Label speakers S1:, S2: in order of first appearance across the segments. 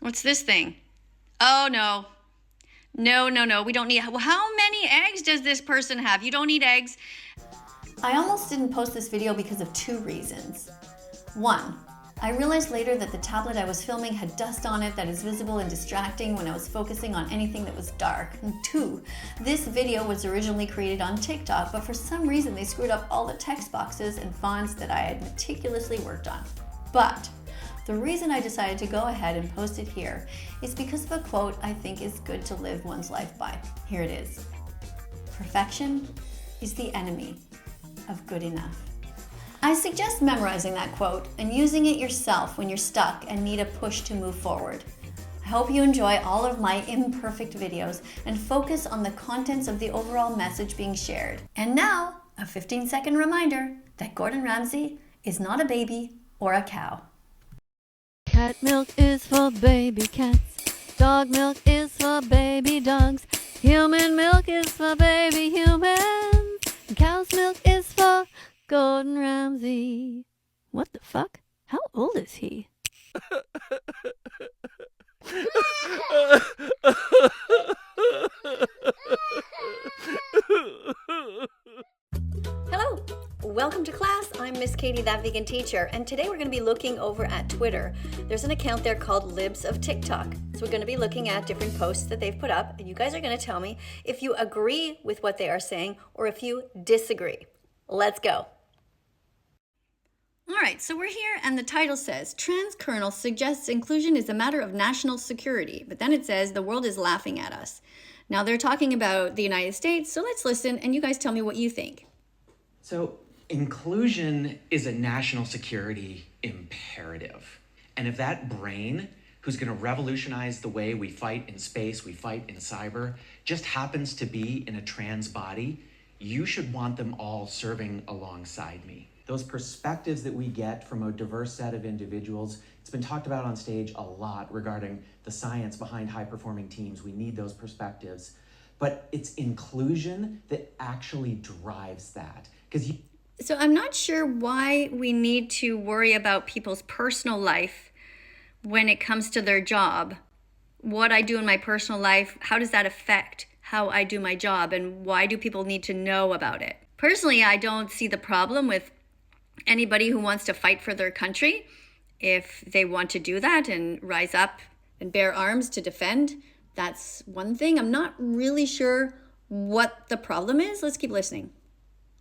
S1: What's this thing? Oh, no. No. We don't need... Well, how many eggs does this person have? You don't need eggs.
S2: I almost didn't post this video because of two reasons. One, I realized later that the tablet I was filming had dust on it that is visible and distracting when I was focusing on anything that was dark. And two, this video was originally created on TikTok, but for some reason they screwed up all the text boxes and fonts that I had meticulously worked on. But the reason I decided to go ahead and post it here is because of a quote I think is good to live one's life by. Here it is. Perfection is the enemy of good enough. I suggest memorizing that quote and using it yourself when you're stuck and need a push to move forward. I hope you enjoy all of my imperfect videos and focus on the contents of the overall message being shared. And now, a 15-second reminder that Gordon Ramsay is not a baby or a cow.
S3: Cat milk is for baby cats. Dog milk is for baby dogs. Human milk is for baby humans. And cow's milk is for Gordon Ramsay. What the fuck? How old is he?
S2: Hello, welcome to class. I'm Miss KADIE, that vegan teacher, and today we're going to be looking over at Twitter. There's an account there called Libs of TikTok. So we're going to be looking at different posts that they've put up, and you guys are going to tell me if you agree with what they are saying or if you disagree. Let's go.
S1: All right, so we're here and the title says, Trans Kernel suggests inclusion is a matter of national security. But then it says, the world is laughing at us. Now they're talking about the United States, so let's listen and you guys tell me what you think.
S4: So inclusion is a national security imperative. And if that brain, who's going to revolutionize the way we fight in space, we fight in cyber, just happens to be in a trans body, you should want them all serving alongside me. Those perspectives that we get from a diverse set of individuals, it's been talked about on stage a lot regarding the science behind high-performing teams. We need those perspectives. But it's inclusion that actually drives that.
S1: So I'm not sure why we need to worry about people's personal life when it comes to their job. What I do in my personal life, how does that affect how I do my job, and why do people need to know about it? Personally, I don't see the problem with anybody who wants to fight for their country. If they want to do that and rise up and bear arms to defend, that's one thing. I'm not really sure what the problem is. Let's keep listening.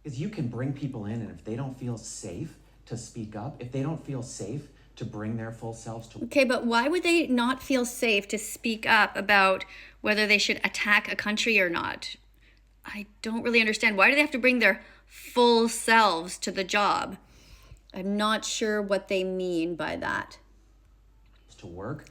S4: Because you can bring people in, and if they don't feel safe to speak up, if they don't feel safe to bring their full selves to...
S1: Okay, but why would they not feel safe to speak up about whether they should attack a country or not? I don't really understand. Why do they have to bring their full selves to the job? I'm not sure what they mean by that.
S4: To work,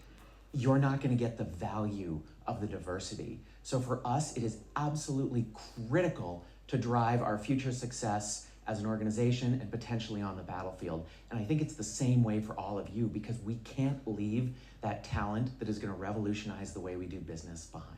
S4: you're not going to get the value of the diversity. So for us, it is absolutely critical to drive our future success as an organization and potentially on the battlefield. And I think it's the same way for all of you, because we can't leave that talent that is going to revolutionize the way we do business behind.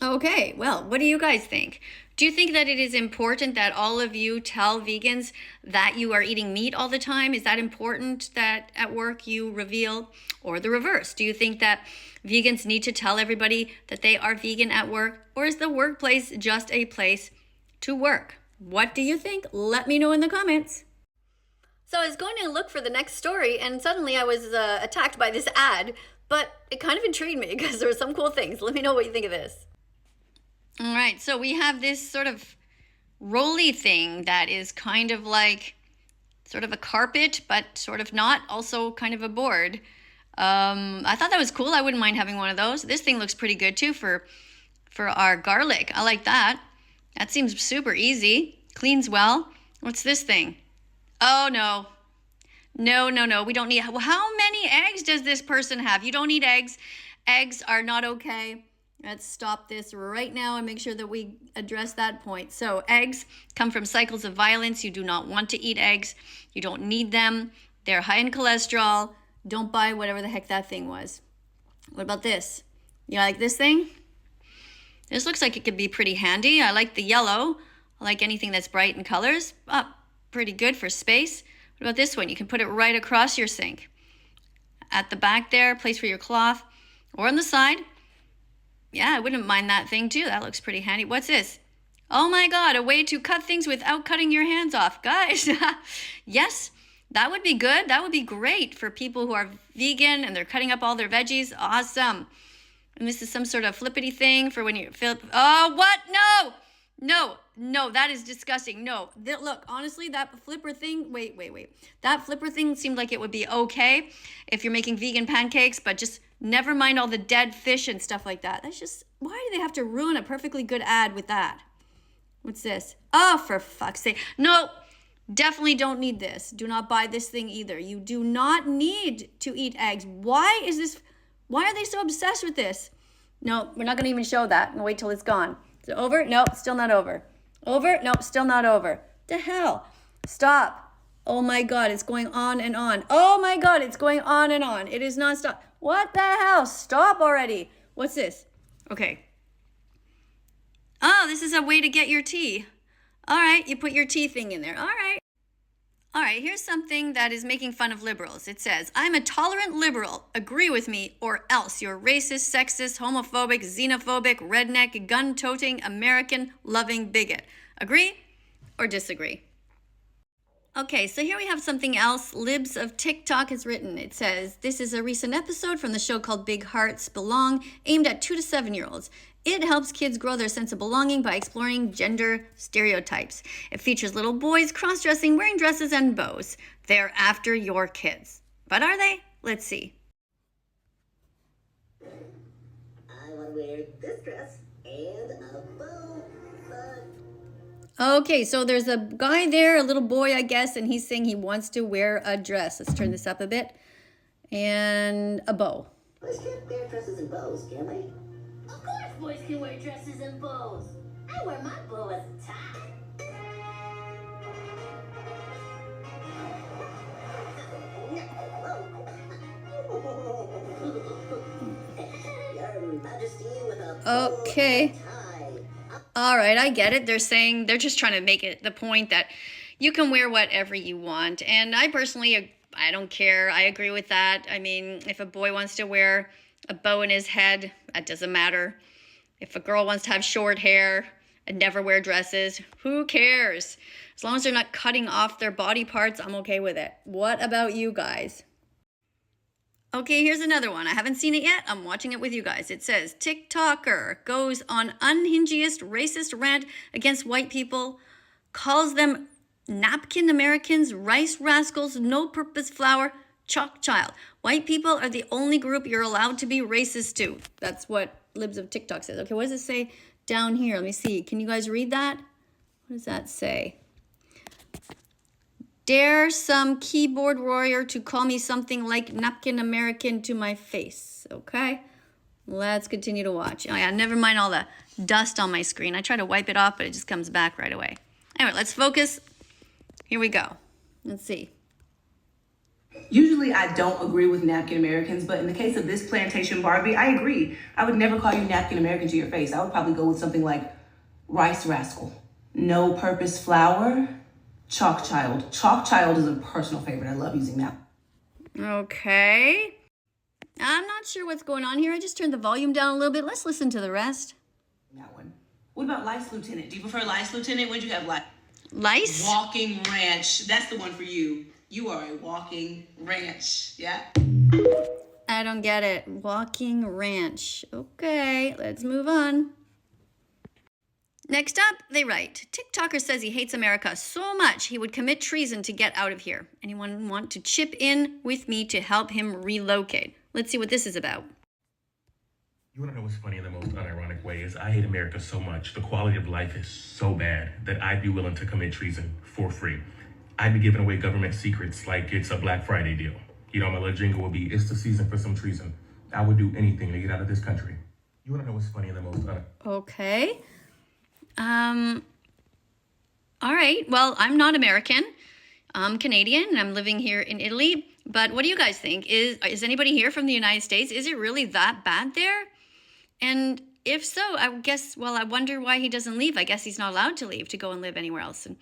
S1: Okay, well, what do you guys think? Do you think that it is important that all of you tell vegans that you are eating meat all the time? Is that important that at work you reveal? Or the reverse? Do you think that vegans need to tell everybody that they are vegan at work? Or is the workplace just a place to work? What do you think? Let me know in the comments.
S2: So I was going to look for the next story, and suddenly I was attacked by this ad, but it kind of intrigued me because there were some cool things. Let me know what you think of this.
S1: All right, so we have this sort of rolly thing that is kind of like sort of a carpet, but sort of not, also kind of a board. I thought that was cool. I wouldn't mind having one of those. This thing looks pretty good too for our garlic. I like that. That seems super easy. Cleans well. What's this thing? Oh, no. No. We don't need... Well, how many eggs does this person have? You don't need eggs. Eggs are not okay. Let's stop this right now and make sure that we address that point. So eggs come from cycles of violence. You do not want to eat eggs. You don't need them. They're high in cholesterol. Don't buy whatever the heck that thing was. What about this? You like this thing? This looks like it could be pretty handy. I like the yellow. I like anything that's bright in colors. Pretty good for space. What about this one? You can put it right across your sink. at the back there, place for your cloth, or on the side. Yeah, I wouldn't mind that thing too. That looks pretty handy. What's this? Oh my God, a way to cut things without cutting your hands off. Guys, yes, that would be good. That would be great for people who are vegan and they're cutting up all their veggies. Awesome. And this is some sort of flippity thing for when you flip. Oh, what? No, that is disgusting. No, look, honestly, that flipper thing, wait. That flipper thing seemed like it would be okay if you're making vegan pancakes, but just never mind all the dead fish and stuff like that. That's just, why do they have to ruin a perfectly good ad with that? What's this? Oh, for fuck's sake. No, definitely don't need this. Do not buy this thing either. You do not need to eat eggs. Why are they so obsessed with this? No, we're not going to even show that. I'm going to wait till it's gone. Is it over? Nope, still not over. Over? Nope, still not over. The hell? Stop. Oh my God, it's going on and on. Oh my God, it's going on and on. It is nonstop. What the hell? Stop already. What's this? Okay. Oh, this is a way to get your tea. All right, you put your tea thing in there. All right. All right, here's something that is making fun of liberals. It says, I'm a tolerant liberal. Agree with me or else you're racist, sexist, homophobic, xenophobic, redneck, gun-toting, American-loving bigot. Agree or disagree? Okay, so here we have something else. Libs of TikTok has written. It says, this is a recent episode from the show called Big Hearts Belong, aimed at 2 to 7-year-olds. It helps kids grow their sense of belonging by exploring gender stereotypes. It features little boys cross-dressing, wearing dresses and bows. They're after your kids. But are they? Let's see.
S5: I want to wear this dress and a bow.
S1: Okay, so there's a guy there, a little boy, I guess, and he's saying he wants to wear a dress. Let's turn this up a bit. And a bow.
S5: Boys can't wear dresses and bows, can they?
S6: Of course boys can wear dresses and bows. I wear my bow as a tie.
S5: Your Majesty with a bow
S1: Okay.
S5: and a tie.
S1: All right, I get it. They're just trying to make it the point that you can wear whatever you want. And I personally, I don't care. I agree with that. I mean, if a boy wants to wear a bow in his head, that doesn't matter. If a girl wants to have short hair and never wear dresses, who cares? As long as they're not cutting off their body parts, I'm okay with it. What about you guys? Okay, here's another one. I haven't seen it yet. I'm watching it with you guys. It says, TikToker goes on unhingiest racist rant against white people, calls them Napkin Americans, rice rascals, no-purpose flower, chalk child. White people are the only group you're allowed to be racist to. That's what Libs of TikTok says. Okay, what does it say down here? Let me see. Can you guys read that? What does that say? Dare some keyboard warrior to call me something like Napkin American to my face. Okay, let's continue to watch. Oh yeah, never mind all the dust on my screen. I try to wipe it off, but it just comes back right away. Anyway, let's focus. Here we go. Let's see.
S7: Usually I don't agree with Napkin Americans, but in the case of this plantation Barbie, I agree. I would never call you Napkin American to your face. I would probably go with something like rice rascal, no purpose flower, chalk child. Chalk child is a personal favorite. I love using that.
S1: Okay. I'm not sure what's going on here. I just turned the volume down a little bit. Let's listen to the rest.
S7: That one. What about Lice Lieutenant? Do you prefer Lice Lieutenant? When'd you have Lice?
S1: Lice?
S7: Walking ranch. That's the one for you. You are a walking ranch. Yeah?
S1: I don't get it. Walking ranch. Okay, let's move on. Next up, they write, TikToker says he hates America so much he would commit treason to get out of here. Anyone want to chip in with me to help him relocate? Let's see what this is about.
S8: You want to know what's funny in the most unironic way is I hate America so much. The quality of life is so bad that I'd be willing to commit treason for free. I'd be giving away government secrets like it's a Black Friday deal. You know, my little jingle would be, it's the season for some treason. I would do anything to get out of this country. You want to know what's funny in the most
S1: Okay. All right. Well, I'm not American. I'm Canadian and I'm living here in Italy. But what do you guys think? Is anybody here from the United States? Is it really that bad there? And if so, I guess, well, I wonder why he doesn't leave. I guess he's not allowed to leave to go and live anywhere else. And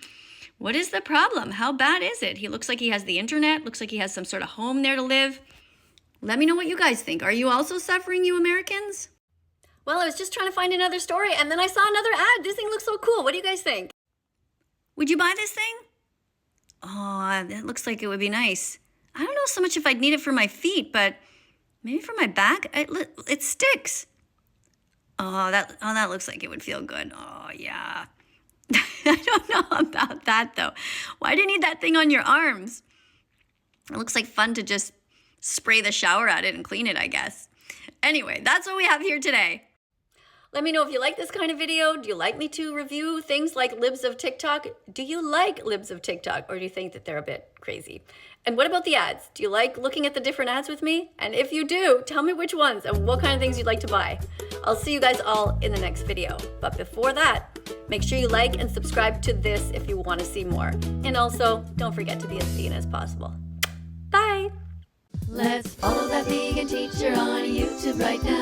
S1: what is the problem? How bad is it? He looks like he has the internet. Looks like he has some sort of home there to live. Let me know what you guys think. Are you also suffering, you Americans? Well, I was just trying to find another story, and then I saw another ad. This thing looks so cool. What do you guys think? Would you buy this thing? Oh, that looks like it would be nice. I don't know so much if I'd need it for my feet, but maybe for my back. It sticks. Oh, that looks like it would feel good. Oh, yeah. I don't know about that, though. Why do you need that thing on your arms? It looks like fun to just spray the shower at it and clean it, I guess. Anyway, that's what we have here today. Let me know if you like this kind of video. Do you like me to review things like Libs of TikTok? Do you like Libs of TikTok, or do you think that they're a bit crazy? And what about the ads? Do you like looking at the different ads with me? And if you do, tell me which ones and what kind of things you'd like to buy. I'll see you guys all in the next video. But before that, make sure you like and subscribe to this if you want to see more. And also, don't forget to be as vegan as possible. Bye!
S3: Let's follow that vegan teacher on YouTube right now.